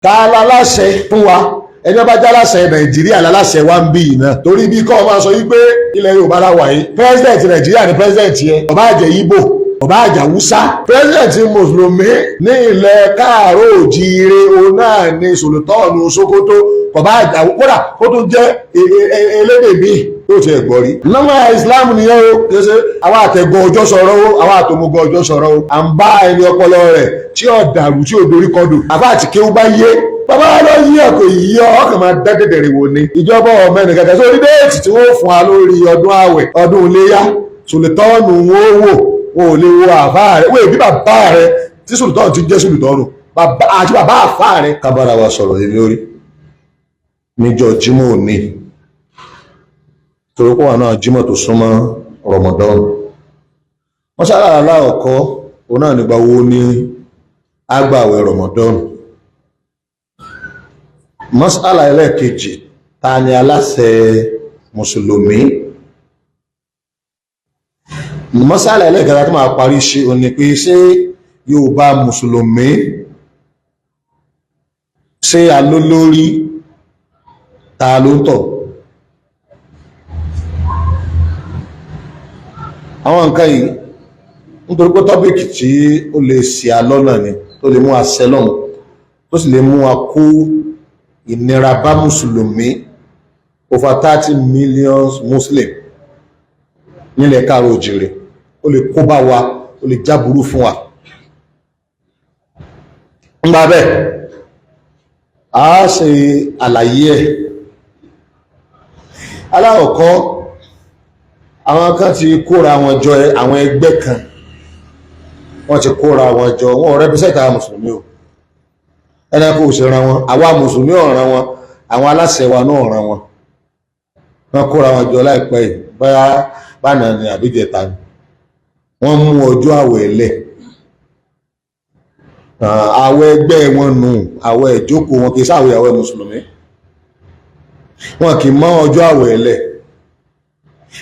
ta láláṣẹ fún wa ẹni ọba jáláṣẹ Nàìjíríà láláṣẹ wa ń bí yìí náà torí bí kọ́ ọ máa sọ wípé ilẹ̀ Yorùbá láwà yìí president Nàìjíríà ni president yẹn ọba àjẹ Ìgbò ọba àjà Hausa president mùsùlùmí ní ilẹ̀ káàárọ̀ òjíire òun náà ní Sultanu Sokoto ọba àjà kódà kó tó jẹ́ elédè míì tó ti ẹ̀gbọ́ rí. nọ́mà Islam nìyẹn o ṣe àwọn àtẹ̀gùn ọjọ́ sọ̀rọ̀ o àwọn àtòmùgọ̀ ọjọ́ sọ̀rọ̀ o à ń bá ẹni ọpọlọ rẹ̀ tí ò dàrú tí ò dorí kọdù àbá àti kéwú bá yé bàbá lọ yí ọkọ̀ yìí ọkàn máa dẹ́gẹ̀dẹ̀rẹ̀ wò ni ìjọba ọmọ ẹnì kẹkẹ sórí déètì tí wọ́n fún wa lórí ọdún àwẹ̀ ọdún iléyá Sultanu wọn ó wò wọn ò lè wo àfá rẹ̀ wọ́n èbí bàbá rẹ̀ tí Sultanu ti jẹ́ Sultanu àti bàbá àfá rẹ̀. kábàárà wa sọ̀rọ̀ yìí lórí níjọ́ Jímọ̀ òní torí pọ̀ wà náà Jímọ̀ tó súnmọ́ Ramadan wọ́n sára aláọ̀kọ́ òun náà nígbà wo ní àgbààwẹ̀ Ramadan. Mas'ala ẹlẹ́ẹ̀kejì ta ni aláṣẹ mùsùlùmí. Mas'ala ẹlẹ́ẹ̀kẹta tó máa parí ṣe òní pé ṣé Yorùbá mùsùlùmí ṣé alólórí ta ló ń tọ̀. Àwọn nǹkan yìí nítorí pé tọ́bíkì tí ó lè ṣì alọ́nà ni tó lè mú àṣẹ lọ́hùn tó sì lè mú wa kó ìnira bá mùsùlùmí over 30 million muslim nílẹ̀ káàrọ̀ òjìrè ó lè kó bá wa ó lè jáburú fún wa. ńgbà bẹ́ẹ̀ a ṣe àlàyé ẹ̀. alákọ̀ọ́kọ́ àwọn kan ti kóra wọn jọ àwọn ẹgbẹ́ kan wọ́n ti kóra wọn jọ wọn represent àwọn mùsùlùmí o ẹni kò ṣe ran wọn àwa mùsùlùmí ọ̀ràn wọn àwọn aláṣẹ wa náà ọ̀ràn wọn wọ́n kóra wọn jọ láìpẹ́ yìí báyà bánà ni àbíjẹta ni wọ́n mú ọjọ́ àwẹ̀ lẹ̀ àwẹ̀ ẹgbẹ́ wọn nù àwẹ̀ ìjókòó wọn kì í sáwẹ̀ àwẹ̀ mùsùlùmí wọn kì í mọ ọjọ́ àwẹ̀ lẹ̀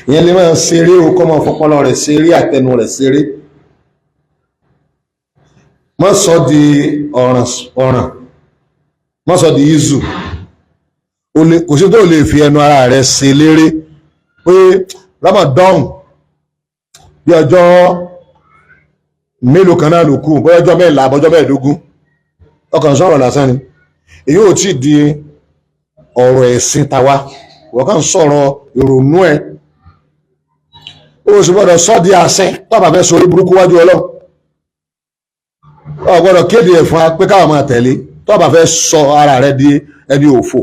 ìyẹn lè máa ṣeré o kọ́ máa fọpọlọ rẹ̀ ṣeré àtẹnu rẹ̀ ṣeré má sọ di ọ̀ràn má sọ di izu kò sí tó lè fi ẹnu ara rẹ̀ ṣe léré pé Ramadan bí ọjọ́ mélòó kan náà ló kù bóyá ọjọ́ mẹ́la àbọ́jọ́ mẹ́ẹ̀ẹ́dógún ọkàn sọ̀rọ̀ lásán ni èyí ò tí di ọ̀rọ̀ ẹ̀sìn tàwa wọ́n kàn sọ̀rọ̀ ìrònú ẹ̀ ó sì gbọ́dọ̀ sọ di àṣẹ tọ́bà fẹ́ sórí burúkú wájú Ọlọ́run ó gbọ́dọ̀ kéde ẹ̀ fún wa pé káwọn máa tẹ̀lé tọ́bà fẹ́ sọ ara rẹ̀ di ẹni òfò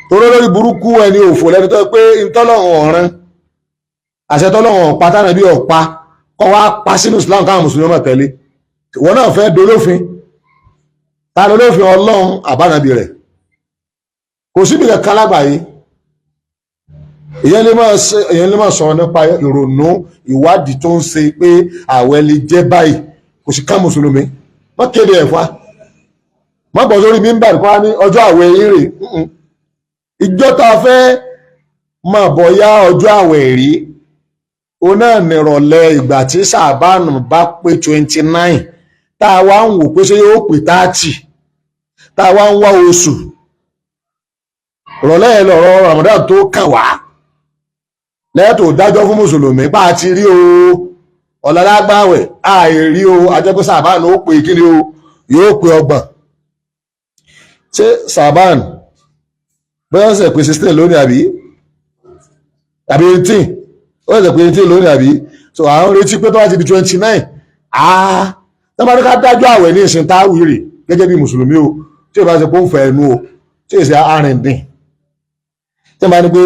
torí lórí burúkú ẹni òfò lẹ́ni tó pé ìtọ́lọ́run ọ̀ràn àṣẹ tọ́lọ́run ọ̀pá tánà bí ọ̀pá kọ́ wá pa sínú Islam káwọn mùsùlùmí máa tẹ̀lé wọn náà fẹ́ dolófin ta lólófin Ọlọ́run àbánabì rẹ̀ kò síbi kankan lágbàáyé èyàn lè máa sọ̀rọ̀ nípa ìrònú ìwádìí tó ń ṣe pé àwẹ̀ lè jẹ́ báyìí kò sí ká mùsùlùmí má kéde ẹ̀fà má bọ̀ sórí mímbà nípa ní ọjọ́ àwẹ̀ ìrè ìjọ tá a fẹ́ máa bọ̀ yá ọjọ́ àwẹ̀ rí o náà nìrọ̀lẹ́ ìgbà tí sàbánù bá pé 29 tá a wá ń wò pé ṣé yóò pé 30 tá a wá ń wá oṣù rọ̀lẹ́ ẹ̀ lọ̀rọ̀ Ramadan tó kàn wá lẹ́tò dájọ́ fún mùsùlùmí bá a ti rí o ọ̀làlágbàwẹ̀ àìrí o ajẹ́pẹ́ sàbánù ó pè kí ni o yóò pé 30 ṣé sàbánù bẹ́ẹ̀ ṣe pé 16 lónìí àbí 18 ó ṣe pé 18 lónìí àbí so àwọn retí pé tó wá ti di 29 tó bá ní ká dájọ́ àwẹ̀ ní ìsìn táwìrì gẹ́gẹ́ bí mùsùlùmí o tí ò bá ṣe pé ó ń fẹ́ ẹnu o tí ì ṣe arìndìn tí wọ́n bá ní pé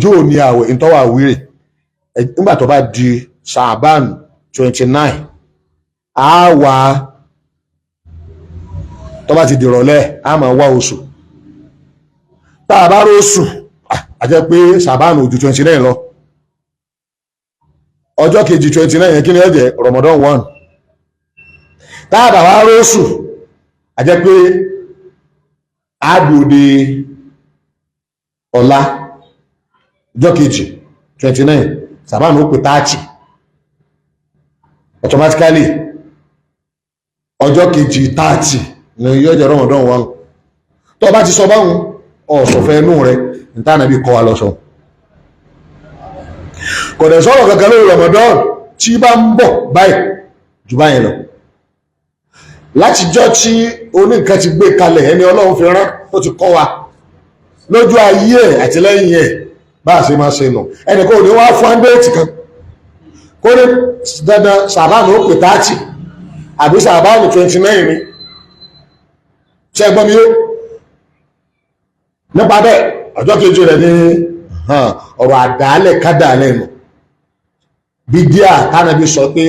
jó ní àwẹ̀ ìtọ́wà wíìrì nígbà tó bá di Ṣàbán 29 a wà tó bá ti dìrọ̀lẹ́ a máa wá oṣù tá a bá rí oṣù a jẹ́ pé Ṣàbán ò ju 29 lọ ọjọ́ kejì 29 yẹn kí ni ó jẹ́ Ramadan 1 tá a bá wá rí oṣù a jẹ́ pé a dòde ọ̀la ọjọ́ kejì 29 Ṣàbán ó pè 30 automatically ọjọ́ kejì 30 ní yóò jẹ́ Ramadan wa tó bá ti sọ báwọn ọ̀sọ̀fẹ́ inú rẹ̀ níta nàbí kọ́ wa lọ́sọ̀ kò dẹ̀ sọ̀rọ̀ kankan lórí Ramadan tí bá ń bọ̀ báyìí jù báyìí lọ látijọ́ tí oníkan ti gbé kalẹ̀ ẹni Ọlọ́run fi rán tó ti kọ́ wa lójú ayé ẹ̀ àti lẹ́yìn ẹ̀ bá a ṣe máa ṣe nù ẹnì kan ò ní wá fún áńdéètì kan kó ní dandan sàbáàmù ó pè 30 àbí sàbáàmù 29 ni ṣe gbọ́n mi yé nípa bẹ́ẹ̀ ọjọ́ kejì rẹ̀ ní ọ̀rọ̀ àdáálẹ̀ kádàálẹ̀ nù bídíà tánàbí sọ pé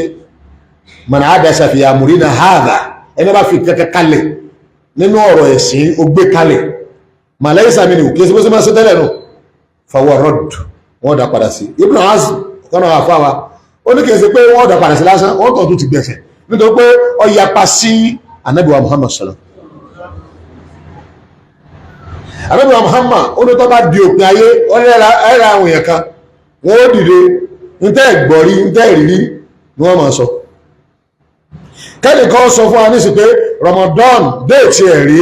mọ̀nà àdásà fi àmúrínà hàdà ẹni bá fi kẹ́kẹ́ kalẹ̀ nínú ọ̀rọ̀ ẹ̀sìn ó gbé kalẹ̀ màláìsà mi ni òkè sí bó sí máa ṣe tẹ́lẹ̀ nù fọwọ́ rọ́dù wọ́n dá padà sí Ibn Hazm kọ́nà àfáwà ó ní kìí ṣe pé wọ́n dá padà sí lásán wọ́n tọ̀ tó ti gbẹ̀sẹ̀ nítorí pé ó yapa sí Ànábì wa Muhammad sallam Ànábì wa Muhammad ó ní tó bá di òpin ayé ó ní ẹ̀rọ àwọn èèyàn kan wọ́n ó dìde ntẹ́ ìgbọ̀rí ntẹ́ ìrírí ni wọ́n máa sọ kẹ́nìkan sọ fún wa nísì pé Ramadan déètì ẹ̀rí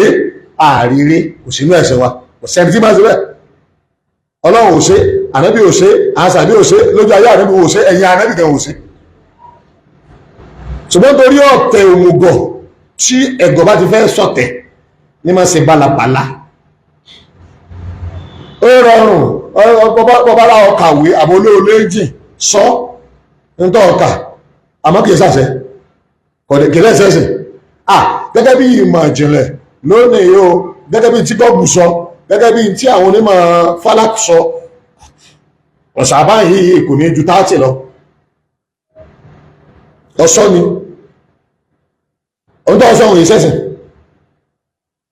àrírí kò sínú ẹ̀sìn wa kò sẹ́ni tí máa ṣe bẹ́ẹ̀ Ọlọ́run ò ṣe Ànábì ò ṣe àṣàbí ò ṣe lójú ayé Ànábì ò ṣe ẹ̀yìn Ànábì kan ò ṣe ṣùgbọ́n torí ọ̀tẹ̀ òmùgọ̀ tí ẹ̀gọ̀ bá ti fẹ́ sọ̀tẹ̀ ní máa ṣe bálabàlá ó rọrùn bọ́bálá ọkàwé àbólóòléjì sọ nítọ́ ọkà àmọ́ kìí sàṣẹ kìlẹ̀ ṣẹ́ṣẹ́ gẹ́gẹ́ bí ìmọ̀ ìjìnlẹ̀ lónìí yóò gẹ́gẹ́ bí tí gọ́ọ̀bù sọ gẹ́gẹ́ bí tí àwọn onímọ̀ falak sọ ọ̀sàbá yìí kò ní ju 30 lọ ọ̀sọ́ ni ọ̀n tó ọ̀sọ́ òun ìṣẹ́sìn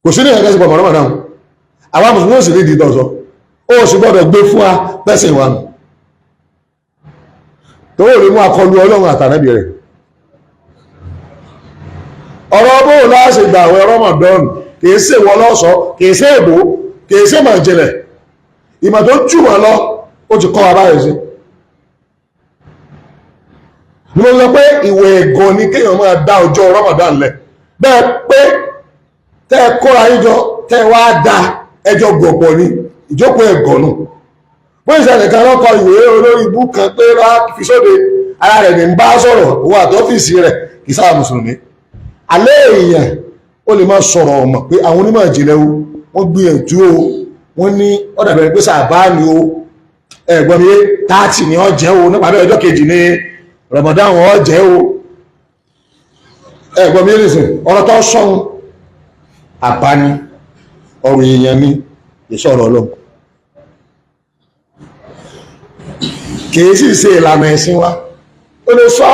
kò sí ní ẹ̀kẹ́ sí pọ̀mọ̀ náà àwọn mùsùlùmí sì lédi ìtọ́sọ́ ó sì gbọ́dọ̀ gbé fún wa pẹ́sìn wa nù tó wò lè mú akọlù Ọlọ́run àtànábì rẹ̀ ọ̀rọ̀ bóò láàṣẹ ìgbà àwẹ̀ Ramadan kìí ṣe wọ́n lọ́sọ kìí ṣe èbó kìí ṣe mọ̀ ìjìnlẹ̀ ìmọ̀ tó jù wọ́n lọ ó ti kọ́ wa báyìí sí ni mo sọ pé ìwẹ̀ ẹ̀gàn ni kéèyàn máa dá ọjọ́ Ramadan lẹ̀ bẹ́ẹ̀ pé tẹ́ ẹ kóra yíjọ tẹ́ ẹ wá dá ẹjọ́ gbọ̀gbọ̀ ni ìjókòó ẹ̀gàn nù bóyá ìṣẹ̀lẹ̀ kan lọ́kọ ìwé olórí ibú kan pé rá fi sóde ara rẹ̀ ní ń bá sọ̀rọ̀ owó àtọ́fíìsì rẹ̀ kì í sáà mùsùlùmí alẹ́ èèyàn ó lè máa sọ̀rọ̀ ọmọ pé àwọn onímọ̀ ìjìnlẹ̀ o wọ́n gbìyànjú o wọ́n ní ọ̀dà bẹ̀rẹ̀ pé sàbá ni o ẹ̀gbọ́n mi 30 ni ó jẹ́ o nípa bẹ́ẹ̀ ọjọ́ kejì ní Ramadan ó jẹ́ o ẹ̀gbọ́n mi nìsín ọ̀rọ̀ tó sọ̀hún àbáni ọ̀rọ̀ èèyàn ni ìṣọ̀rọ̀ Ọlọ́run kìí sì ṣe ìlànà ẹ̀sìn wa ó lè sọ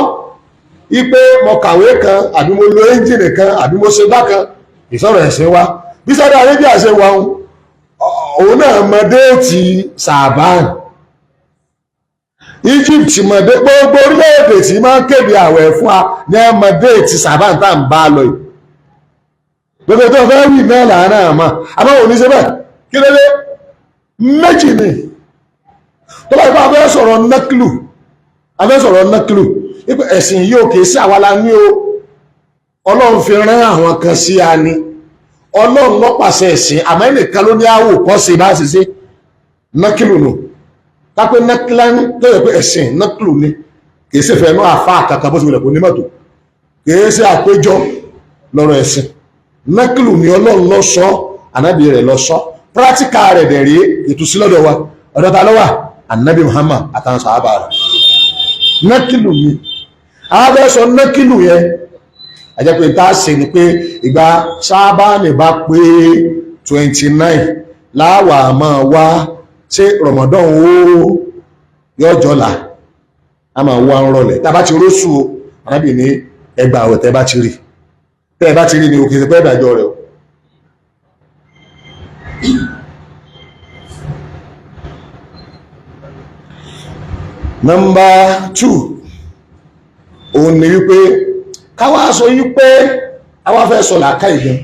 ipe mo kàwé kan àbí mo lo ẹ́ńjìnì kan àbí mo ṣe bákan ìsọ̀rọ̀ ẹ̀sìn wa bí Saudi Arabia ṣe wà òun náà mọ déètì Sàbáàn Egypt mọ gbogbo orílẹ̀-èdè tí máa ń kéde àwẹ̀ fún wa ní ẹ mọ déètì Sàbáàn tá à ń bá lọ yìí gbogbo tó fẹ́ wì náà làánà àmọ́ àmọ́ òní ṣe bẹ́ẹ̀ kí ló dé méjì ni tó bá yẹ kó abẹ́ sọ̀rọ̀ nákìlù ipò ẹ̀sìn yóò kìí sí àwa la ní o Ọlọ́run fi rán àwọn kan sí a ní Ọlọ́run ló pàṣẹ ẹ̀sìn àmọ́ ẹnìkan ló ní àwò kọ́ sí bá sì sí nákìlù nù kápẹ́ nákìlánì tó yẹ pé ẹ̀sìn nákìlù ni kìí sì fẹ́ náà àfa àkàkà bó ti wùlẹ̀ kó ní mọ́tò kìí sí àpéjọ lọ́rọ̀ ẹ̀sìn nákìlù ni Ọlọ́run ló sọ ànábì rẹ̀ ló sọ pírátíkà rẹ̀ dẹ̀ rí ìtúsílọ́dọ̀ wa ọ̀dọ̀ ta ló wà ànábì Muhammad àtàwọn sàhábà rẹ̀ nákìlù ni àwọn fẹ́ sọ nákìlù yẹn àjẹpẹ́ tá a ṣe ni pé ìgbà Ṣábánì bá pé 29 láwà máa wá ṣé Ramadan ó yọjọ́là a máa wá ń rọlẹ̀ tá a bá ti róṣù o ànábì ní ẹgbà àwẹ̀ tẹ́ bá ti rí ni òkè ṣe pẹ́ ìdájọ́ rẹ̀ o. Nọ́mbà 2 òun ni wípé káwá sọ wípé àwa fẹ́ sọ làákàyè gan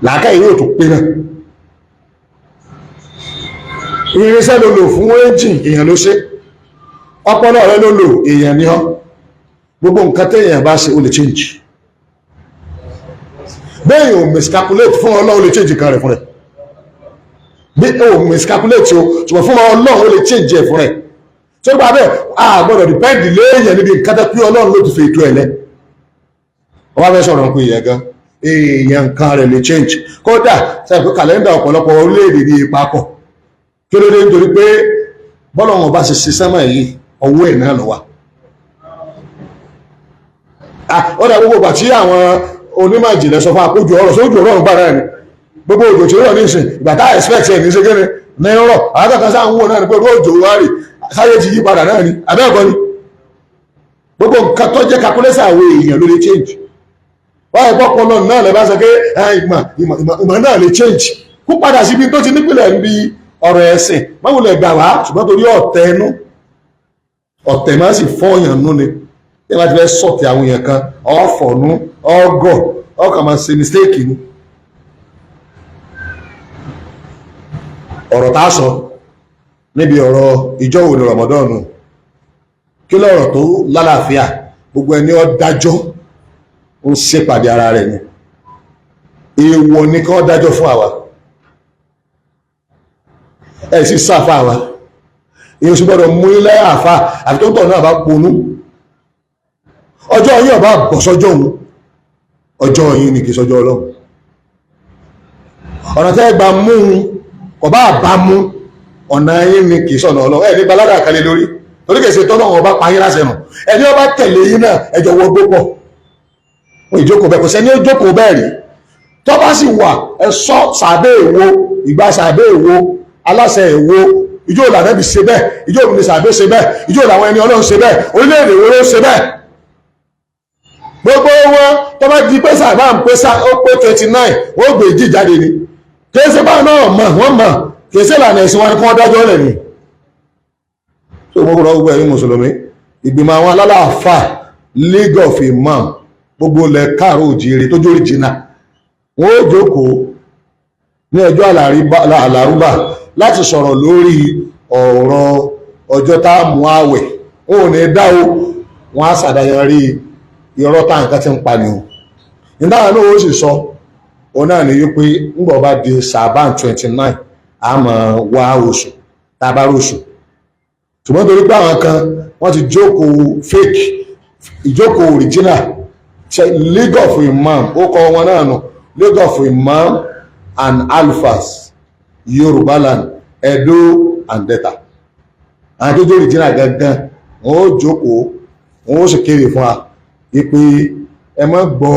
làákàyè yóò tó pé náà irinṣẹ́ ló lò fún ẹ́ńjìn èèyàn ló ṣe ọpọlọ rẹ ló lò èèyàn ní ọ gbogbo nǹkan téèyàn bá ṣe ó lè change bẹ́ẹ̀ ò miscalculate fún ọlọ́run lè change kan rẹ̀ fún rẹ̀ bí ò miscalculate o ṣùgbọ́n fún ọlọ́run ó lè change ẹ̀ fún rẹ̀ tó gbà bẹ́ẹ̀ a gbọ́dọ̀ depend léèyàn níbi nǹkan tó pé ọlọ́run ló ti fi ètò ẹ̀ lẹ́ wọ́n bá fẹ́ sọ̀rọ̀ pé ìyẹn gan èèyàn nǹkan rẹ̀ lè change kódà sẹ́yìn pé kàlẹ́ndà ọ̀pọ̀lọpọ̀ orílẹ̀-èdè ní ipa pọ̀ kí ló dé nítorí pé bọ́lọ́run bá ṣe ṣe sẹ́mọ̀ yìí ọwọ́ ẹ̀ náà lọ wà. ó dà gbogbo ìgbà tí àwọn onímọ̀ ìjìnlẹ̀ sọ fún àkójọ ọ̀rọ̀ sójú ọ̀rọ̀ ọ̀run gbára ẹni gbogbo òjò tí ó rọ̀ ní ìsìn ìgbà tá expect ẹ̀ ní ṣe kéde ní rọ̀ àwọn kankan sáà ń wò náà ni pé òjò wá rì sáyé ti yí padà náà ni abẹ́ẹ̀kọ́ ni gbogbo nǹkan tó jẹ́ calculation àwọn èèyàn ló lè change wọ́n ẹ̀kọ́ pọlọ náà lè bá sọ pé ìmọ̀ náà lè change kó padà síbi tó ti nípìnlẹ̀ níbi ọ̀rọ̀ ẹ̀sìn máwùlẹ̀ gbà wá ṣùgbọ́n torí ọ̀tẹ̀ ẹnu ọ̀tẹ̀ máa sì fọ́ọ̀yàn nú ni tí wọ́n ti fẹ́ sọ̀tì àwọn èèyàn kan ọ̀fọ̀nú ọgọ̀ ọkàn máa ṣe mistake ni. ọ̀rọ̀ tá a sọ níbi ọ̀rọ̀ ìjọ wo ni Ramadan kí lọ́rọ̀ tó lálàáfíà gbogbo ẹni ó dájọ́ ó ṣèpàdé ara rẹ̀ ni èèwọ̀ ní kí wọ́n dájọ́ fún àwa ẹ̀ sì sáfà àwa èèyàn sì gbọ́dọ̀ mú ilé àfà àfi tó ń tọ̀ náà bá ponú ọjọ́ yìí ọba bọ̀ sọ́jọ́ òun ọjọ́ yìí ni kì í sọ́jọ́ Ọlọ́run ọ̀nà tẹ́ gba mú un kò bá bá mú ọ̀nà yìí ni kì í sọ̀nà Ọlọ́run ẹ̀ ní baládà kalẹ̀ lórí torí kèsè tọ́lọ́run ọba payín láṣẹ nù ẹni ọba tẹ̀lé yín náà ẹjọ́ wọ gbó pọ̀ wọn ìjókòó bẹ́ẹ̀ kò sẹ́ni ó jókòó bẹ́ẹ̀ rí tó bá sì wà ẹ sọ sàbẹ̀ èwo ìgbà sàbẹ̀ èwo aláṣẹ èwo ìjọ ìlànà bí ṣe bẹ́ẹ̀ ìjọ ìlànà sàbẹ̀ ṣe bẹ́ẹ̀ ìjọ ìlànà ẹni Ọlọ́run ṣe bẹ́ẹ̀ orílẹ̀-èdè wo ló ṣe bẹ́ẹ̀ gbogbo wọn tó bá di pé sàbà ń pé ó pé 29 wọ́n gbé ìjì jáde ni kì í ṣe báwọn náà mọ̀ wọ́n mọ̀ kì í ṣe ìlànà ẹ̀sìn wọn ni kí wọ́n dájọ́ lẹ̀ ni. tó mọ́ kúrò gbogbo ẹ̀yin mùsùlùmí ìgbìmọ̀ àwọn alálàáfà League of Imam gbogbo ilẹ̀ káàró òjìire tó jórí jìnnà wọ́n ó jókòó ní ọjọ́ àlàrúbà láti sọ̀rọ̀ lórí ọ̀rọ̀ ọjọ́ tá a mú àwẹ̀ wọn ò ní dáwó wọn á ṣàdáyọrí irọ́ tá nǹkan ti ń pa ni o nígbà náà ó sì sọ òun náà ní wípé ńgbà bá di Ṣàbán 29 a máa wá oṣù tá a bá róṣù ṣùgbọ́n torí pé àwọn kan wọ́n ti jókòó fake ìjókòó original League of Imam ó kọ wọn náà nù League of Imam and Alfas Yorùbáland Edo and Delta àwọn tó jẹ́ original gangan wọn ó jókòó wọn ó sì kéde fún wa wípé ẹ má gbọ́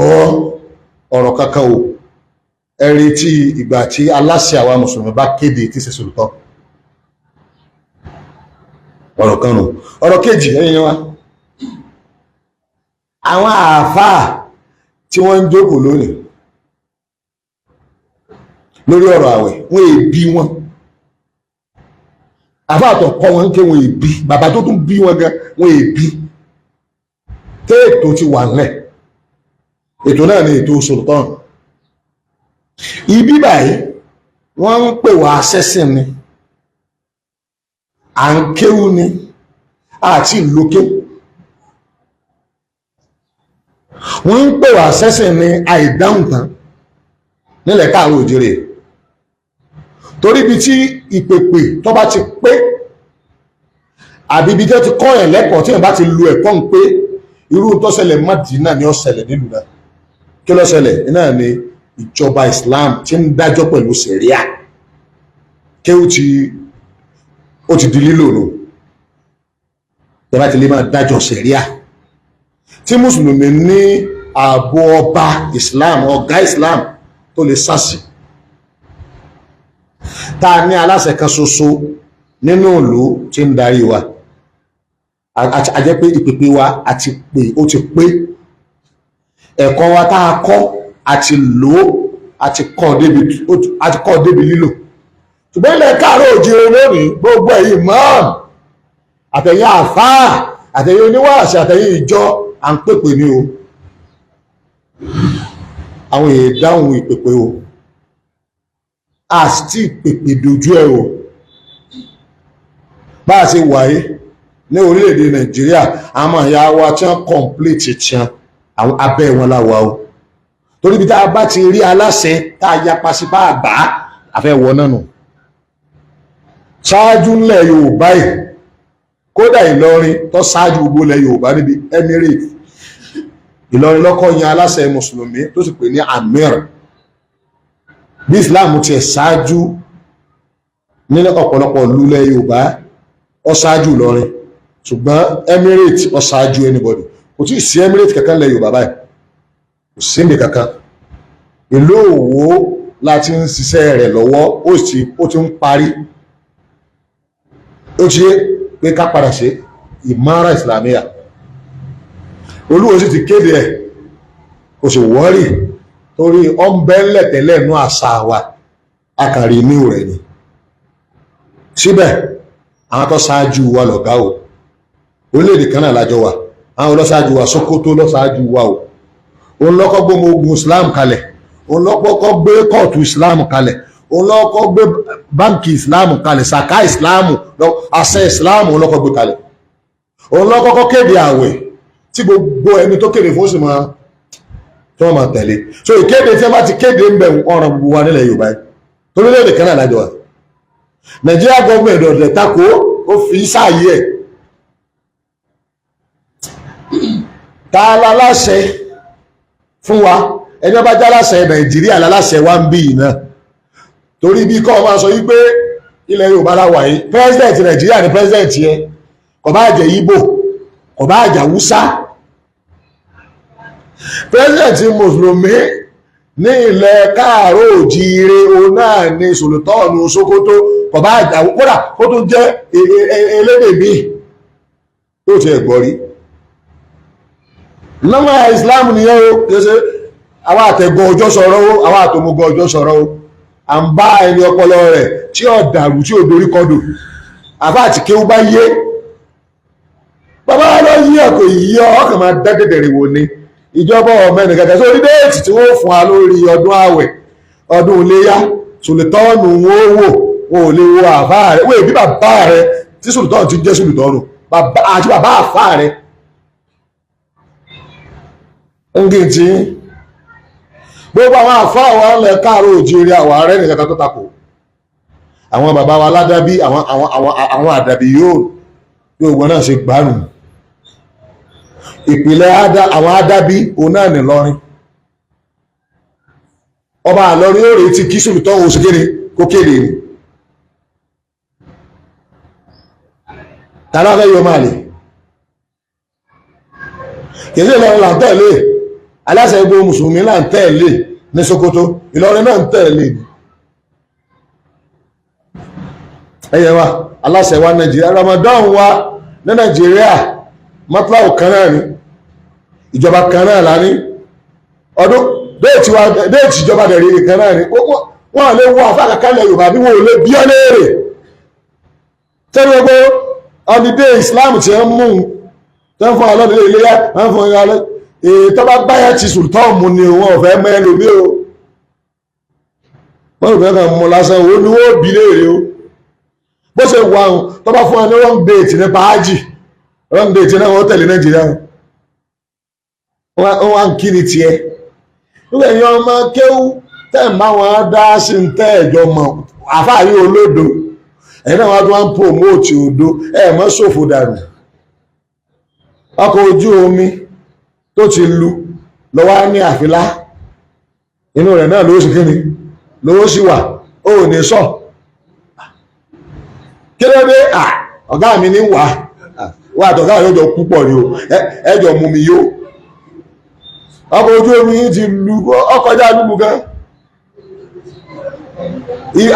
ọ̀rọ̀ kankan o ẹ retí ìgbà tí aláṣẹ àwa mùsùlùmí bá kéde tí ṣe sòlùtọ́ ọ̀rọ̀ kan nù ọ̀rọ̀ kejì ẹ̀yìn wa àwọn àáfàá tí wọ́n ń jókòó lónìí lórí ọ̀rọ̀ àwẹ̀ wọ́n èbí wọn àáfàá tó kọ́ wọn ké wọn èbí bàbá tó tún bí wọn gan wọn èbí téètò ti wà nílẹ̀ ètò náà ni ètò sultan ibi báyìí wọ́n ń pè wá sẹ́sìn ni à ń kéwú ni àti ìlókéwú wọ́n ń pè wá sẹ́sìn ni àìdáhùn tán nílẹ̀ káàró òjìrè torí ibi tí ìpèpè tó bá ti pé àbí ibi tí wọ́n ti kọ́ ẹ̀ lẹ́kọ̀ọ́ tí wọ́n bá ti lu ẹ̀kọ́ ń pé irú tó ṣẹlẹ̀ Mádínà ni ó ṣẹlẹ̀ nílùú náà kí ló ṣẹlẹ̀ náà ni ìjọba Islam tí ń dájọ́ pẹ̀lú sẹ̀ríà kí ó ti di lílò nù tẹ́bá ti lè máa dájọ́ sẹ̀ríà tí mùsùlùmí ní ààbò ọba Islam ọ̀gá Islam tó lè sásì tá a ní aláṣẹ kan ṣoṣo nínú ìlú tí ń darí wa a jẹ́ pé ìpèpè wa àti pé ó ti pé ẹ̀kọ́ wa tá a kọ́ àti lò ó àti kọ́ débi lílò ṣùgbọ́n ilẹ̀ káàró òjìrè lónìí gbogbo ẹ̀yin imam àtẹ̀yin àfáà àtẹ̀yin oníwàásí àtẹ̀yin ìjọ à ń pèpè ní o àwọn èèyàn dáhùn ìpèpè o a sì tí ìpèpè dojú ẹ o bá a ṣe wáyé ní orílẹ̀-èdè Nàìjíríà àwọn ìyá wa tí wọ́n complete tiẹn àwọn abẹ́ wọn láwa o torí bí tá a bá ti rí aláṣẹ tá a yapa sí bá a bá a fẹ́ wọ náà nù. ṣáájú ńlẹ̀ Yorùbá yìí kódà Ìlọrin tó ṣáájú gbogbo ilẹ̀ Yorùbá níbi Emirate Ìlọrin lọ́kọ́ yan aláṣẹ mùsùlùmí tó sì pè ní Amir. Bí Islam tiẹ̀ ṣáájú nílẹ̀ ọ̀pọ̀lọpọ̀ lulẹ̀ Yorùbá ó ṣáájú Ìlọrin, ṣùgbọ́n Emirate ó ṣáájú anybody. Kò tí ì sí Emirate kankan lẹ̀ Yorùbá báyìí, kò sí ní kankan. Ìlú Òwò láti ń ṣiṣẹ́ rẹ̀ lọ́wọ́, ó ti ń parí. Ó ti yé pé ká padà ṣe ìmárà Islamiyya. Olúwo sì ti kéde ẹ̀, kò sì wọ́rì torí ọ̀nbẹ́lẹ̀ tẹ́lẹ̀ nú àṣà wa akàrí inú rẹ̀ ni. Síbẹ̀ àwọn tó ṣáájú wa lọ̀gá o, orílẹ̀-èdè kan náà lájọ wa, àwọn olóṣáájú wa Sókótó lọ́ṣáájú wa o. Òun lọ́kọ́ gbé ogun Islam kalẹ̀, òun lọ́kọ́ gbé kóòtù Islam kalẹ̀, òun lọ́kọ́ gbé báńkì Islam kalẹ̀, sàká Islam, àṣẹ Islam òun lọ́kọ́ gbé kalẹ̀. Òun lọ́kọ́ kéde àwẹ̀ tí gbogbo ẹni tó kéde fún òsìmọ̀ tí wọ́n máa tẹ̀lé. So ìkéde tí wọ́n bá ti kéde ń bẹ̀ ọ̀ràn gbogbo wa nílẹ̀ Yorùbá yìí torí lóde kan náà lájọ wa. Nàìjíríà gọ́ọ̀mẹ̀ntì ọ̀dẹ̀ tako ó fi sáàyè ẹ̀. Ta la láṣẹ fún wa? Ẹni ọba já láṣẹ Nàìjíríà láláṣẹ wa ń bí yìí náà, torí bí kọ́ ọ máa sọ yí pé ilẹ̀ Yorùbá láwà yìí president Nàìjíríà ni president yẹn, kò bá jẹ́ Ìgbò, kò bá jẹ́ Haúsá. President mùsùlùmí ní ilẹ̀ káàró òjíire òun náà ni Sùlùtọ́ọ̀nù Sókótó, kò bá jẹ́ kódà kó tún jẹ́ elédè míì tó ti ẹ̀gbọ́ rí. Lọ́mọ Islam nìyẹn o, kẹsẹ̀ àwọn àtẹ̀gọ́ ọjọ́ sọ̀rọ̀ o, àwọn àtòmùgọ̀ ọjọ́ sọ̀rọ̀ o. À ń bá ẹni ọpọlọ rẹ̀ tí ó dàrú tí ó dorí kọdò àbá àti kéwú bá yé bàbá lọ yí ọkọ̀ yìí ọkàn máa dẹ́gẹ̀dẹ̀rẹ̀ wò ni ìjọba ọmọ ẹnì kankan sórí déètì tí wọ́n fún wa lórí ọdún àwẹ̀ ọdún iléyá Sùlùtọ́ọ̀nù wọn ó wò wọn ò lè wo àfá rẹ̀ wọ́n èbí bàbá rẹ̀ tí Sùlùtọ́ọ̀nù ti jẹ́ Sùlùtọ́ọ̀nù àti bàbá àfá rẹ̀ ń gé tí gbogbo àwọn àfáà wa ńlẹ̀ káàró òjíire àwọn ààrẹ nìkan tó takò. Àwọn bàbá wa ládábí àwọn àdàbí yóò gbọ́n náà ṣe gbárùn. Ìpìlẹ̀ àwọn àdàbí òun náà nìlọrin. Ọba àlọrin ó retí kí Sùlùtọ́ọ̀nù oṣù kéde kó kéde ni. Tàbí afẹ́ yóò máa lè. Kìí sí Ìlọrin là ń tẹ̀lé, aláṣẹ gbogbo mùsùlùmí là ń tẹ̀lé ní Sókótó, Ìlọrin náà ń tẹ̀lé. Ẹyẹ wa aláṣẹ wa Nàìjíríà, Ramadan wa ní Nàìjíríà mọ́tíláwò kan náà ni, ìjọba kan náà lá ní, ọdún déètì ìjọba dẹ̀rí kan náà ni. Wọ́n lè wọ́n àfáà kàkálẹ̀ Yorùbá bí wọ́n lè bí ọ́ léèrè tẹ́lẹ̀ gbogbo ọdídé Islam tí ń mú tẹ́ fún ọlọ́dún iléyá wọ́n fún ọlọ́dún tó bá báyà ti Sùlùtọ́ọ̀nù ni wọ́n fẹ́ mẹ́rin bí o wọ́n fẹ́ kàn mú lásán owó ní wọ́n bí léèrè o bó ṣe wà ń tó bá fún ọ ní wrong date nípa ájì wrong date náà wọ́n tẹ̀lé Nàìjíríà wọ́n wá ń kí ni tiẹ̀ nígbà yẹn ọmọ kéwú tẹ́ ń bá wọn dá sí ń tẹ́ ẹ̀jọ̀ mọ̀ àfáàrí olódo ẹ̀yìn náà wọ́n tó wọ́n ń promote òdo ẹ̀ mọ́ ṣòfò dànù. Ọkọ̀ ojú omi tó ti lu lọ́wọ́ ní àfilá inú rẹ̀ náà lówó sí kíni lówó sí wà ó ní sọ kí ló dé ọ̀gá mi ní wà àtọ̀gá rẹ̀ jọ púpọ̀ ni o ẹjọ́ mú mi yó ọkọ̀ ojú omi ti lu ọkọjá lúgbù gan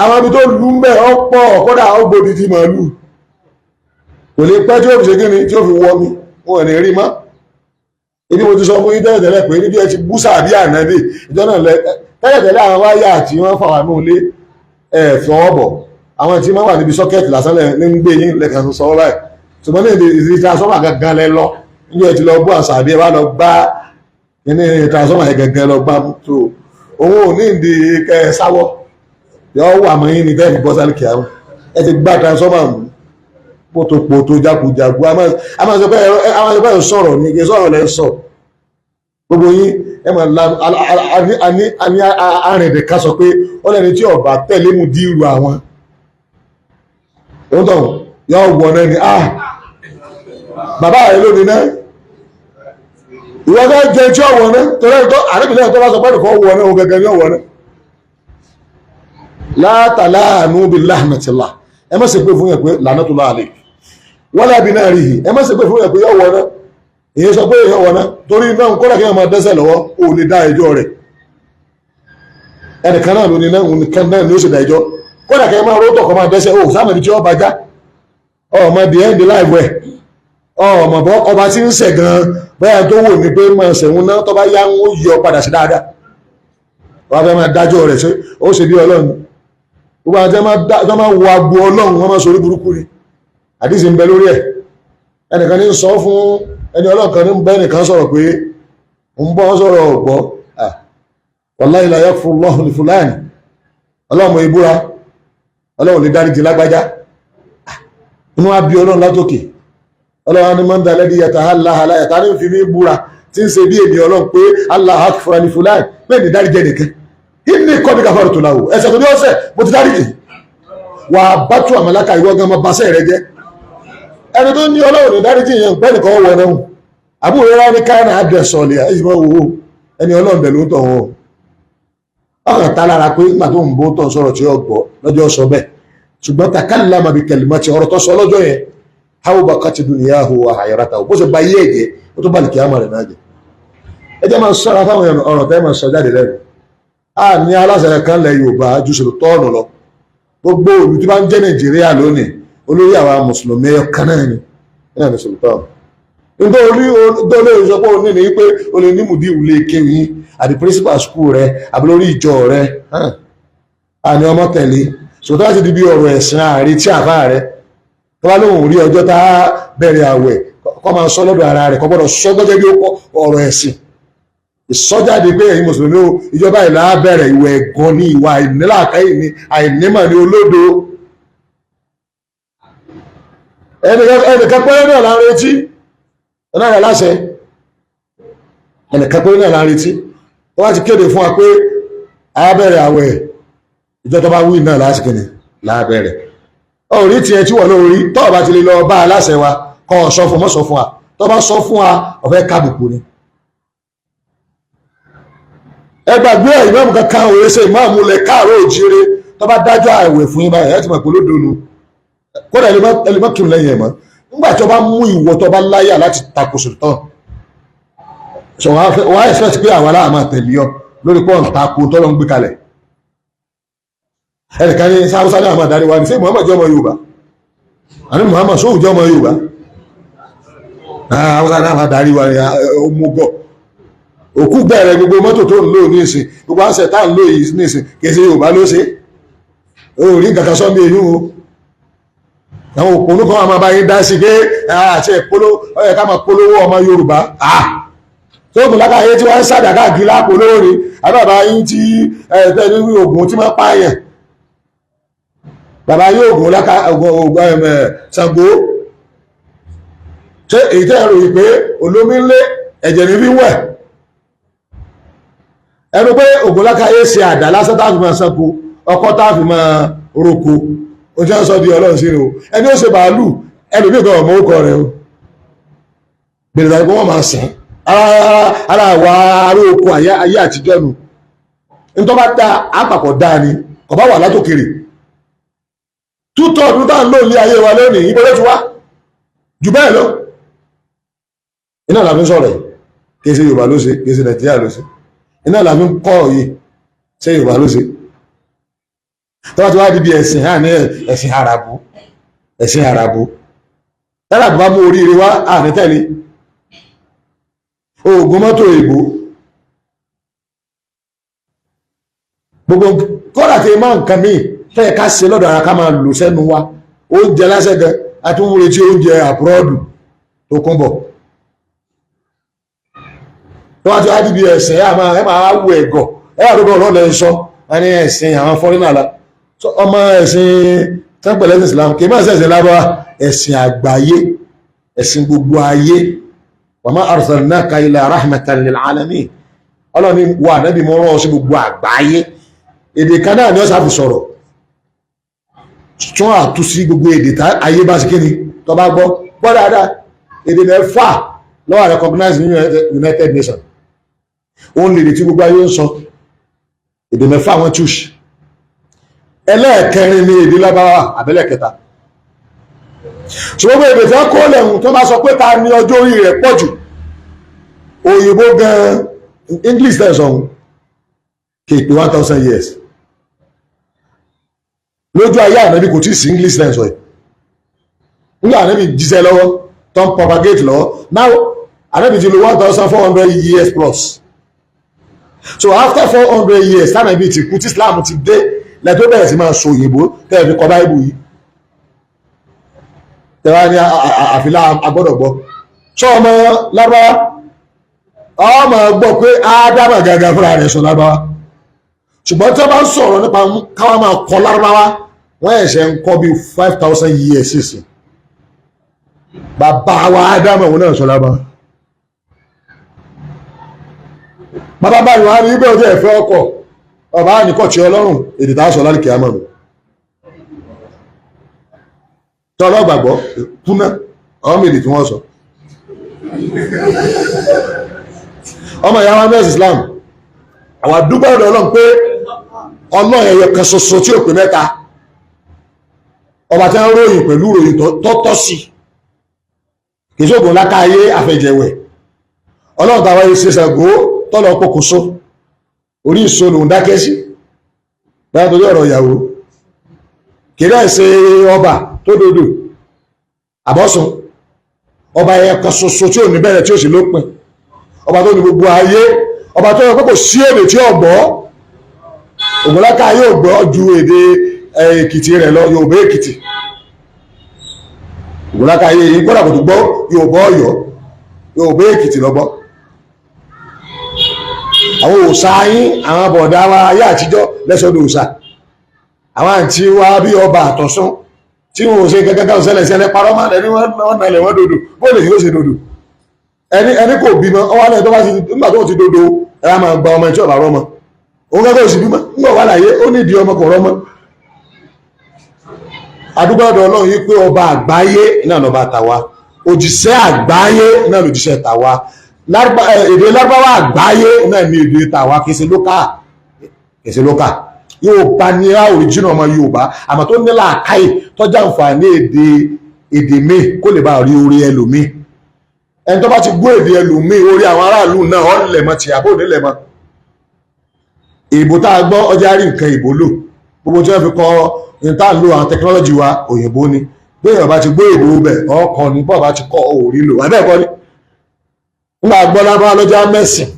àwọn ibi tó lú mẹ́ ọ̀pọ̀ kódà ọgbòdì ti máa lù kò lè pẹ́ tí ó fi ṣe kíni tí ó fi wọ́ mi wọn ní rí mọ́. Ibi mo ti sọ fún yín tẹ́lẹ̀tẹ́lẹ̀ pé níbi ẹ ti bú sàbí ànábì ìjọ náà tẹ́lẹ̀tẹ́lẹ̀ àwọn wáyà tí wọ́n fà wà ní ilé fọwọ́ bọ̀ àwọn tí wọ́n wà níbi sọ́kẹ́ẹ̀tì lásán ní ń gbé yín lẹ́kan sọ báyìí ṣùgbọ́n ní ìdí transformer gangan lẹ lọ níbi ẹ ti lọ bú àṣàbí ẹ bá lọ gbá ní transformer yẹn gangan lọ gbá tó òun ò ní ìdí kẹ sáwọ́ yọ wà mọ́ yín ní tẹ́ẹ̀fì bọ́sálì kìá ẹ ti gbá transformer mú pòtòpòtò jákujàku a máa sọ pé sọ̀rọ̀ ní ike sọ̀rọ̀ lẹ́ sọ gbogbo yín ẹ mọ̀ àní arìnrìn ká sọ pé ó lẹ́ni tí ọba tẹ̀lé mu dírú àwọn ó tọ̀ yọ wọ̀ náà ni bàbá rẹ̀ lónìí náà ìwọ náà jẹ tí ọwọ́ náà torí ẹni tó àrẹ́bìnrin tó bá sọ pẹ́ẹ́nì kan wọ̀ náà òun gẹ́gẹ́ ní ọwọ́ náà látàlá àánú bí láhàmẹ́tìlá ẹ má ṣe pé fún yẹn pé lànà tó láàlẹ́ wọ́n lábí náà rí ẹ má ṣe pé fún yẹn pé yọ wọ̀ náà èyí sọ pé èyàn wọ̀ náà torí náà kó dà kí wọ́n máa dẹ́sẹ̀ lọ́wọ́ ó lè dá ẹjọ́ rẹ̀ ẹnìkan náà lónìí náà òun nìkan náà ni ó sì dá ẹjọ́ kó dà kí wọ́n máa rótọ̀ kọ́ máa dẹ́sẹ̀ ó sáàmì tí ó bá já ọmọ the end life ẹ̀ ọmọ bọ́ ọba tí ń ṣẹ̀ gan bẹ́ẹ̀ tó wò ní pé máa ṣẹ̀wọ̀n náà tó bá yá ń yọ padà sí dáadáa wọ́n fẹ́ máa dájọ́ rẹ̀ ṣe ó ṣe bí ọlọ́run gbogbo àwọn tí wọ́n máa wo agbo ọlọ́run wọ́n máa sọ orí burúkú ni àdìsí ń bẹ lórí ẹ̀ ẹnìkan ní sọ fún ẹni ọlọ́run kan ní bẹ́ẹ̀ nìkan sọ̀rọ̀ pé ń bọ́ sọ̀rọ̀ ọ̀gbọ́ wallahi la yaghfirullahu li fulani ọlọ́run mọ̀ ìbúra ọlọ́run lè dáríjì lágbájá inú wa bí ọlọ́run látòkè ọlọ́run ní mọ́ndà lẹ́dí yàtà aláhàlá yàtà ní fi ní búra tí ń ṣe bí èmi ọlọ́run pé Allahu akbar li fulani bẹ́ẹ̀ ni dáríjì nìkan inni qad ghafartu lahu ẹ̀ṣẹ̀ tó ní ọ̀sẹ̀ mo ti dáríjì wà bá tú àmàlákà ìwọ gan ma basẹ́ rẹ jẹ́ ẹni tó ní ọlọ́run ní dáríjì yẹn pẹ́ nìkan wọ náà àbúrò rẹ ní káyọ̀ náà àdírẹ́sì ọ̀lẹ́ ẹ̀yìn máa wò ó ẹni ọlọ́run bẹ̀ ló ń tọ̀ wọ́n ọkàn tá lára pé nígbà tó ń bó tọ̀ sọ̀rọ̀ tí ó gbọ́ lọ́jọ́ sọ bẹ́ẹ̀ ṣùgbọ́n takallama bi kalimati ọ̀rọ̀ tó sọ lọ́jọ́ yẹn hawbaqat dunyahu wa hayratahu bó ṣe ba yé ẹ̀jẹ̀ ó tó bá lè kíyàmà rẹ̀ náà jẹ ẹ jẹ́ máa sọ́ra fáwọn ọ̀rọ̀ tẹ́ máa sọ jáde lẹ́nu a ní aláṣẹ kan lẹ Yorùbá ju ṣèlú tọ́ọ̀nù lọ gbogbo òlù tí bá ń jẹ́ Nàìjíríà lónìí olórí àwa mùsùlùmí ọ̀kan náà ni náà ní ṣèlú tọ́ọ̀nù nígbà orí dọ́lé ìṣọ́pọ̀ òní ni pé o lè ní mùdí ìwúlé kéwì àti principal school rẹ àbí lórí ìjọ rẹ àní ọmọ tẹ̀lé ṣòtọ́ láti di bí ọ̀rọ̀ ẹ̀sìn ààrẹ tí àfá rẹ tó bá lóhùn rí ọjọ́ tá bẹ̀rẹ̀ àwẹ̀ kọ́ máa sọ lọ́dọ̀ ara rẹ̀ kọ́ gbọ́dọ̀ sọ gẹ́gẹ́ bí ọ̀rọ̀ ẹ̀sìn ìsọjáde pé ẹ̀yin mùsùlùmí o ìjọba ìlà bẹ̀rẹ̀ ìwẹ̀ ẹ̀gàn ní ìwà àìnílàákàyè ní àìnímọ̀ ní olódo ẹnìkan pẹ́rẹ́ náà láàrin etí ọ̀nà láṣẹ ẹnìkan pẹ́rẹ́ náà láàrin etí wọ́n wá ti kéde fún wa pé àbẹ̀rẹ̀ àwẹ̀ ìjọ tó bá wí náà lásìkò ní lábẹ́rẹ̀ orí tí ẹ tí wọ́n lórí tọ́ọ̀ bá ti lè lọ bá aláṣẹ wa kọ́ sọ fún mọ́ sọ fún wa tọ́ bá sọ fún wa ọ̀fẹ́ kábùkù ni ẹgbàgbé ìmáàmù kankan òwe ṣe ìmáàmù lẹ káàrọ̀ òjíire tọ́ bá dájọ́ àwẹ̀ fún yín báyìí ẹ ti mọ̀ pé olódonu kódà ẹlẹ́mọ́ kírun lẹ́yìn ẹ̀ mọ́ nígbà tí wọ́n bá mú ìwọ tó bá láyà láti takò sùtọ́ sọ wọ́n á ẹ̀fẹ́ ti pé àwọn aláàmà tẹ̀lé ọ lórí pọ́ùn takò tọ́lọ́ ń gbé kalẹ̀ ẹnìkan ní sáwọ́sá ní àmà àdáni wa ní sí Muhammad jẹ́ ọmọ Yorùbá àní Muhammad sóhùn jẹ́ ọmọ Yorùbá sáwọ́sá ní àmà àdáni wa ní ọmọgọ́ òkú bẹ̀rẹ̀ gbogbo mọ́tò tó ń lò ní ìsìn gbogbo àṣẹ tá ń lò yìí ní ìsìn kìí ṣe Yorùbá ló ṣe orí nǹkan kan sọ́ndé èyí o àwọn òpónú kan máa bá yín dá sí pé àti ẹ̀póló ọyẹ ká máa polówó ọmọ Yorùbá tó kù lákàáyé tí wọ́n ń sàdá káàkiri lápò lóore àbábá yín tí ẹ̀ẹ́dẹ́gbẹ̀rún oògùn tí máa pààyàn bàbá yóò gùn láka Ṣàngó ṣé èyí tẹ́ ẹ̀rọ yìí pé olómi ńlé ẹ̀jẹ̀ ní fi wẹ̀ ẹnu pé ògùn láka yé ṣe àdá lásán táàfin máa Ṣàngó ọkọ̀ táàfin máa roko ó jẹ́ sọ di Ọlọ́run sí ni o ẹni ó ṣe bàálù ẹnu bí nǹkan ọmọ orúkọ rẹ o bèrè tàbí wọ́n máa sìn ara àwa ará oko ayé àtijọ́ nu nítorí bá dá àpapọ̀ dáa ni kò bá wà látòkèrè tútọ́ ọdún tá ń lò ní ayé wa lónìí ìbọ̀lẹ́ ti wá jù bẹ́ẹ̀ lọ iná la fi ń sọ̀rọ̀ yìí kìí ṣe Yorùbá ló ṣe kìí ṣe Nàìjíríà ló ṣe iná la fi ń kọ́ yìí ṣe Yorùbá ló ṣe tọ́wọ́ ti wá di bí ẹ̀sìn hàn ní ẹ̀sìn Àràbù tẹ́lá bá mú oríire wá àní tẹ́lẹ̀ oògùn mọ́tò ìbò gbogbo kọ́dà tí máa nǹkan míì tẹ́ẹ̀ ká ṣe lọ́dọ̀ ara ká máa lò sẹ́nu wa oúnjẹ lásẹ̀ gan àtúnwúre tí oúnjẹ àbúrọ́dù tó kún bọ̀ tó wá tí wá dìbì ẹ̀sìn ẹ máa wù ẹ̀gọ̀ ẹ wà lóko ọ̀rọ̀ lẹ́yìn sọ wọn ní ẹ̀sìn àwọn fọ́rínà la ọmọ ẹ̀sìn tẹ́pẹ̀lẹ́ Islam kì í máa ṣẹ̀sìn lábọ́ ẹ̀sìn àgbáyé ẹ̀sìn gbogbo ayé wa ma arsalnaka illa rahmatan lil alamin ọlọ́ni wà nábì mọ́ rán ọ sí gbogbo àgbáyé èdè kan náà ni ó sáfi sọ̀rọ̀ tún àtúnṣí gbogbo èdè ayé bá sí kíni tó bá gbọ́ dáadáa èdè mẹ́fà lọ́wọ́ recognize ní United Nations òun lè tí gbogbo ayé ń sọ èdè mẹ́fà wọn chúùsì ẹlẹ́ẹ̀kẹrin ní èdè lábáwá àbẹ́lẹ̀kẹta ṣùgbọ́n èdè tí wọ́n kó lẹ́hùn tó bá sọ pé ta ni ọjọ́ orí rẹ̀ pọ̀ jù òyìnbó gan English tẹ̀ sọ̀hún kèpè 1000 years lójú ayé ànábì kò tí sí English tẹ̀ sọ ẹ̀ nígbà ànábì jíṣẹ́ lọ́wọ́ tó ń propagate lọ́wọ́ now ànábì ti lo 1400 years plus so after 400 years tánàbì ti kú tí Islam ti dé lẹ́tọ́ bẹ̀rẹ̀ sí máa sọ òyìnbó tẹ́ẹ̀ fi kọ báìbù yìí tẹ́wà ní àfilá agbọ́dọ̀ gbọ́ sọ ọmọ Lárúbáwá ọmọ gbọ́ pé ádámà gàgà fúnra rẹ̀ sọ Lárúbáwá ṣùgbọ́n tí wọ́n bá ń sọ̀rọ̀ nípa káwọn máa kọ Lárúbáwá wọ́n ẹ̀ṣẹ̀ ń kọ́ bí 5000 years sísìn bàbá wa ádámà òun náà sọ Lárúbáwá bàbá báyìí wọ́n á rí ibẹ̀ ọjọ́ ẹ̀fẹ́ ọkọ̀ ọba àníkọ̀ tí Ọlọ́run èdè tá a sọ lálùkì àmọ́ nù tọ́lọ́ gbàgbọ́ kúnná ọmọ èdè tí wọ́n sọ ọmọ ìyá wa mẹ́sì Islam àwọn àdúgbò ọ̀dọ̀ Ọlọ́run pé Ọlọ́run ẹ̀yọ kan ṣoṣo tí ò pé mẹ́ta ọba tí wọ́n ròyìn pẹ̀lú ròyìn tọ́tọ́ sí kìí ṣògùn lákàáyé àfẹjẹ̀wẹ̀ Ọlọ́run tàwa yìí ṣe ṣàgó tọ́lọ̀ pokùnso orí ìṣòlò ń dákẹ́ sí báyá torí ọ̀rọ̀ ìyàwó kìí ṣe ọba tó dodo àbọ́sùn ọba ẹ̀kan ṣoṣo tí ò ní bẹ̀rẹ̀ tí ó sì lópin ọba tó ní gbogbo ayé ọba tó yẹ pé kò sí èdè tí ó gbọ́ ògbólákà ayé ò gbọ́ ju èdè Èkìtì rẹ̀ lọ Yorùbá Èkìtì ògbólákà ayé yìí gbọ́dọ̀ kò tó gbọ́ Yorùbá Ọ̀yọ́ Yorùbá Èkìtì lọ gbọ́ àwọn òòṣà yín àwọn bọ̀dá wa ayé àtijọ́ lẹ́sọ̀dọ̀ òòṣà àwọn àǹtí wa bí ọba àtọ̀sán tí wọn ò ṣe gẹ́gẹ́ ṣẹlẹ̀ ṣẹlẹ̀ parọ́ máa lẹ́ni wọ́n nalẹ̀ wọ́n dodo bó lè yóò ṣe dodo ẹni kò bímọ ọwọ́ lẹ́yìn tó bá ti nígbà tó ti dodo ẹ̀rá máa gba ọmọ ìjọba rọmọ òun gẹ́gẹ́ òsì bímọ nígbà wà láyé ó ní ìdí ọmọ kò rọmọ adúgbò ọ̀dọ̀ Ọlọ́run yìí pé ọba àgbáyé náà lọ́ba tàwa òjíṣẹ́ àgbáyé náà lòjíṣẹ́ tàwa èdè Lárúbáwá àgbáyé náà ní èdè tàwa kìí ṣe lókà Yorùbá ní original ọmọ Yorùbá àmọ́ tó ní làákàyè tọ́jà àǹfààní èdè míì kó lè bá rí orí ẹlòmíì ẹni tó bá ti gbọ́ èdè ẹlòmíì orí àwọn aráàlú náà ọ̀ nílẹ̀ mọ́ ti àbó nílẹ̀ mọ́ èbó tá a gbọ́ ọjà rí nǹkan ìbò lò gbogbo tí wọ́n fi kọ́ níta ń lo àwọn tẹkinọ́lọ́jì wa òyìnbó ni bí èèyàn bá ti gbọ́ èbó bẹ̀ ọkọ̀ ní bọ́ọ̀ bá ti kọ́ òrí lò àbẹ́ẹ̀kọ́ ni nígbà gbọ́ lábá lọ́jà mẹ́sìn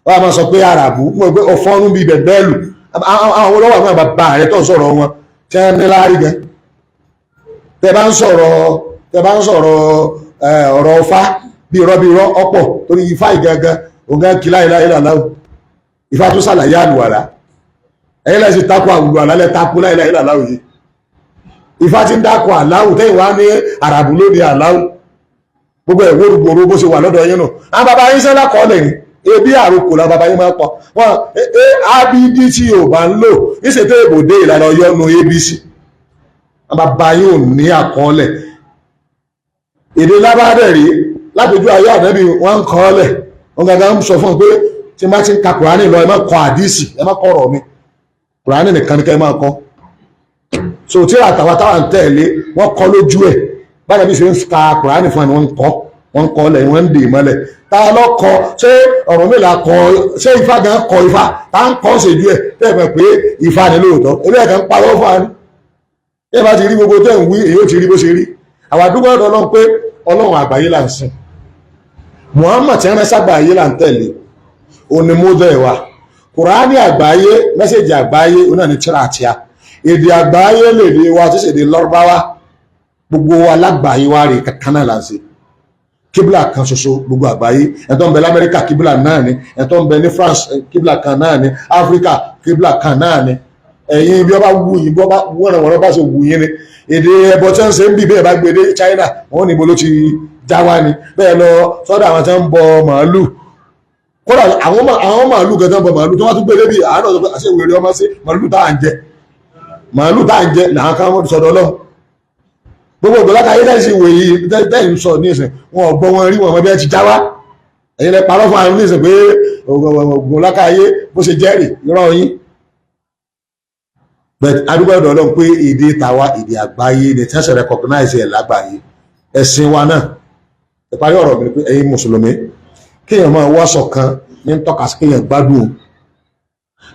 wọ́n á máa sọ pé àràbù mọ̀ pé ọ̀fọ́nú bíi bẹ̀bẹ́ẹ̀lù àwọn olówó àwọn bàbá rẹ̀ tó ń sọ̀rọ̀ wọn tí wọ́n ní láàrí gan tẹ́ bá ń sọ̀rọ̀ ọ̀rọ̀ Ifá bí irọ́ ọ̀pọ̀ torí Ifá ìgangan ògá kí láìláì làláwò Ifá tó sàlàyé àlùwàlá ẹ̀yìn láì sí takò àlùwàlá lẹ́ takò láìláì làláwò yìí Ifá ti ń dákò àláwò tẹ́yìn wá ní àràbù lóde àláwò gbogbo ẹ̀wọ́ gbòòrò bó ṣe wà lọ́dọ̀ yín nù àwọn bàbá yín sẹ́lá kọ́ lẹ̀ ní ebi àròkò la bàbá yín máa pọ̀ wọn abd tí Yorùbá ń lò ìṣètò ìbòdè ìlànà ọyọ́nu abc àwọn bàbá yín ò ní àkọọ́lẹ̀ èdè lábàdẹ̀ rí lápẹjù ayé ànábì wọn ń kọ́ ọ́lẹ̀ wọn gàgà ń sọ fún un pé tí má ti ń ka Kùránì lọ ẹ má kọ àdísì ẹ má kọ ọ̀rọ̀ mi Kùránì nìkan ní ká ẹ má kọ so tí àtàwọn táwọn ń tẹ̀lé wọn kọ lójú ẹ̀ báyìí bí ṣe ń ka Kùránì fún ẹni wọ́n kọ́ lẹ̀ wọ́n ń dè mọ́lẹ̀ ta lọ kọ ṣé Ọ̀rúnmìlà kọ ṣé Ifá gan kọ Ifá ta ń kọ́ ṣèjú ẹ̀ tẹ́ẹ̀mẹ̀ pé Ifá ni lóòótọ́ ilé ẹ̀kan ń parọ́ fún wa ní ẹ bá ti rí gbogbo tẹ́ ń wí èyí ó ti rí bó ṣe rí àwọn àdúgbò ọ̀dọ̀ Ọlọ́run pé Ọlọ́run àgbáyé là ń sìn Muhammad tí wọ́n sábà ayé là ń tẹ̀lé òní mọ́dẹ̀ wa Kùránì àgbáyé mẹ́sẹ̀jì àgbáyé onáà ní tíra àtíá èdè àgbáyé lèdè wa tí ṣèdè Lárúbáwá gbogbo alágbàáyé wa rè kankan náà là ń ṣe kíbla kan ṣoṣo gbogbo àgbáyé ẹ̀tọ́ ń bẹ lamẹ́ríkà kíbla náà ni ẹ̀tọ́ ń bẹ ní France kíbla kan náà ni Áfíríkà kíbla kan náà ni ẹ̀yin bí ọba wù yín bí ọba wọ́n bá ṣe wù yín ni èdè ẹbọ tí wọ́n ṣe ń bì bẹ́ẹ̀ bá gbé dé China wọ́n ní ibo ló ti jáwá ni bẹ́ẹ̀ lọ sọ́dọ̀ àwọn tí wọ́n ń bọ màálù kódà àwọn màálù gẹ́gẹ́ bọ màálù tí wọ́n tún gbé débi àárọ̀ tó àṣẹ ìwé ọmọ sí màálù tá à ń jẹ làwọn kan mọ́ sọ́dọ̀ Ọlọ́run gbogbo ìgbòláka ayé tẹ́sí ìwé yìí tẹ́yìn ń sọ ní ìsìn wọn ọ̀gbọ́n wọn rí wọn ọmọ bí ẹ ti jáwá ẹ̀yin lẹ parọ́ fún àwọn oníṣẹ́ pé ìgbòláka ayé bó ṣe jẹ́rìí irọ́ yín but adúgbò ọ̀dọ̀ Ọlọ́run pé èdè tàwa èdè àgbáyé ni tí wọ́n ṣe recognize ẹ̀ lágbàáyé ẹ̀sìn wa náà ìparí ọ̀rọ̀ mi ni pé ẹ̀yin mùsùlùmí kéèyàn máa wá ṣọ̀kan ní tọ́ka sí kéèyàn gbádùn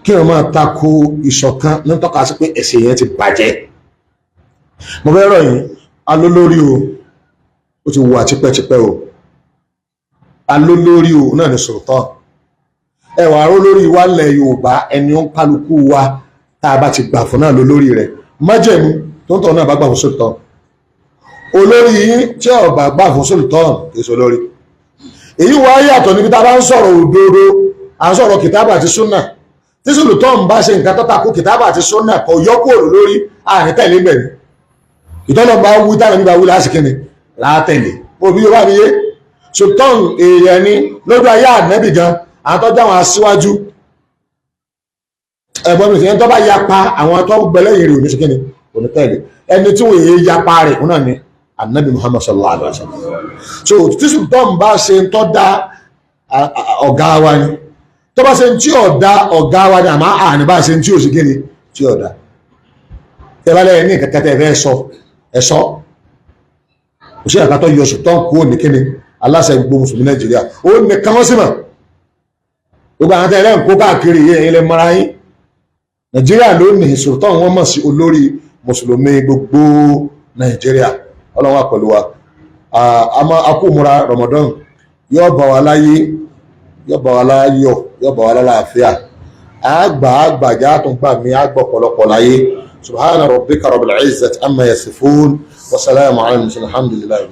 kéèyàn máa tako ìṣọ̀kan ní tọ́ka sí pé ẹ̀sìn yẹn ti bàjẹ́ mo fẹ́ rọ̀ yín alólórí o ó ti wà tipẹ́tipẹ́ o alólórí o náà ni Sultan ẹwà arólórí wa lẹ̀ Yorùbá ẹni ó ń kálukú wa tá a bá ti gbà fún náà lólórí rẹ̀ májẹ̀mú tó ń tọ̀ náà bá gbà fún Sultan olórí yín tí ó bá gbà fún Sultan kì í ṣe olórí èyí wá yàtọ̀ níbi tá a bá ń sọ̀rọ̀ òdodo à ń sọ̀rọ̀ kìtàbà àti súnà tí Sultan bá ṣe nǹkan tó tako kìtàbà àti súnà kò yọkú lórí àní tẹ̀lé mẹ́rin ìtọ́nà bá wú táwọn nígbà wú lásìkò ni látẹ̀lé òbí yorùbá mi yé Sultan èèyàn ni lójú ayé ànẹ́bì gan àwọn tó jáwọn aṣíwájú ẹ̀gbọ́n mi sì ń tọ́ bá yapa àwọn tó gbẹlẹ́yìn rẹ̀ òní síkíni òní tẹ̀lé ẹni tí wọ́n yé yapa rẹ̀ òun náà ni ànábì Muhammad sallallahu alaihi wa sallam so tí Sultan bá ṣe ń tọ́ da ọ̀gá wa ni tó bá ṣe ń tí ọ̀dá ọ̀gá wa ni àmọ́ àní bá ṣe ń tí òsìkíni tí ọ̀dá tẹ́lẹ̀ ní kẹ̀kẹ́ fẹ́ sọ ẹ̀sọ́ òṣèlú àkàtọ́ yọ Sultan kúrò ní kíni aláṣẹ gbogbo mùsùlùmí Nàìjíríà ó nìkan wọ́n sì mọ̀ gbogbo àwọn tẹ́lẹ̀ ń kó káàkiri ilẹ̀ mara yín Nàìjíríà ló ní Sultan wọ́n mọ̀ sí olórí mùsùlùmí gbogbo Nàìjíríà ọlọ́wà pẹ̀lú wa akúmúra Ramadan yóò bá wa láyé yóò bá wa láyọ̀ yóò bá wa lálàáfíà àgbàjá tó ń gbà mí àgbà ọ̀pọ̀lọpọ̀ láyé subhana rabbika rabbil izzati amma yasifun wa salamun ala al-mursalin alhamdulillahi.